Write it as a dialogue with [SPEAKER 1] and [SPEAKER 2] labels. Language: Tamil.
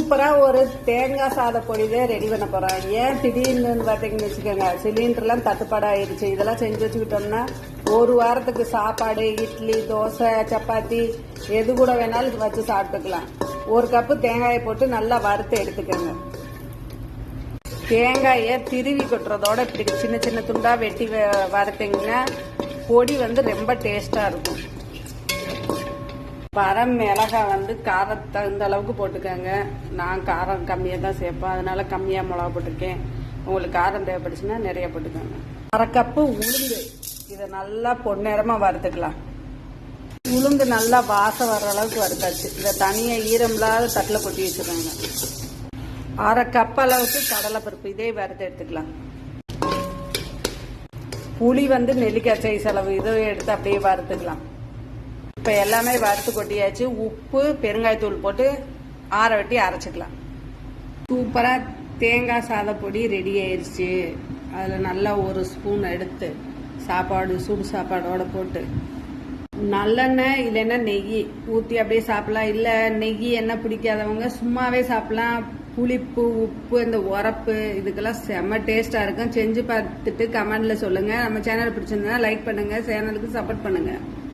[SPEAKER 1] சூப்பரா ஒரு தேங்காய் சாத பொடிதே ரெடி பண்ண போறோம். ஏன் திடீர்னு பாத்தீங்கன்னு வச்சுக்கோங்க, சிலிண்டர்லாம் தட்டுப்பாடு ஆயிடுச்சு. இதெல்லாம் செஞ்சு வச்சுக்கிட்டோம்னா ஒரு வாரத்துக்கு சாப்பாடு, இட்லி, தோசை, சப்பாத்தி எது கூட வேணாலும் வச்சு சாப்பிட்டுக்கலாம். ஒரு கப்பு தேங்காயை போட்டு நல்லா வறுத்து எடுத்துக்கோங்க. தேங்காயை திருவி கொட்டுறதோட இப்படி சின்ன சின்ன துண்டா வெட்டி வறுத்தீங்கன்னா பொடி ரொம்ப டேஸ்டா இருக்கும். மிளகாய் காரம் தகுந்த அளவுக்கு போட்டுக்கோங்க. நான் காரம் கம்மியாக தான் சேர்ப்பேன், அதனால கம்மியாக மிளகா போட்டிருக்கேன். உங்களுக்கு காரம் தேவைப்படுச்சுன்னா நிறைய போட்டுக்கோங்க. 1/2 கப்பு உளுந்து, இதை நல்லா பொன்னிறமாக வறுத்துக்கலாம். உளுந்து நல்லா வாசம் வர்ற அளவுக்கு வறுத்தாச்சு. இதை தனியாக ஈரமில்லாத தட்டில் கொட்டி வச்சுக்கோங்க. 1/2 கப் அளவுக்கு கடலைப்பருப்பு, இதே வறுத்து எடுத்துக்கலாம். புளி நெல்லிக்காய் சைஸ் அளவு, இதை எடுத்து அப்படியே வறுத்துக்கலாம். இப்போ எல்லாமே வறுத்து கொட்டியாச்சு. உப்பு, பெருங்காயத்தூள் போட்டு ஆற வெட்டி அரைச்சிக்கலாம். சூப்பராக தேங்காய் சாத பொடி ரெடி ஆயிடுச்சு. அதில் நல்லா 1 ஸ்பூன் எடுத்து சுடு சாப்பாடோட போட்டு நல்லெண்ணெய் இல்லைன்னா நெய் ஊற்றி அப்படியே சாப்பிடலாம். இல்லை நெய் எண்ணெய் பிடிக்காதவங்க சும்மாவே சாப்பிடலாம். புளிப்பு, உப்பு, இந்த உரப்பு இதுக்கெல்லாம் செம்ம டேஸ்டாக இருக்கும். செஞ்சு பார்த்துட்டு கமெண்ட்ல சொல்லுங்கள். நம்ம சேனல் பிடிச்சிருந்தா லைக் பண்ணுங்கள், சேனலுக்கு சப்போர்ட் பண்ணுங்கள்.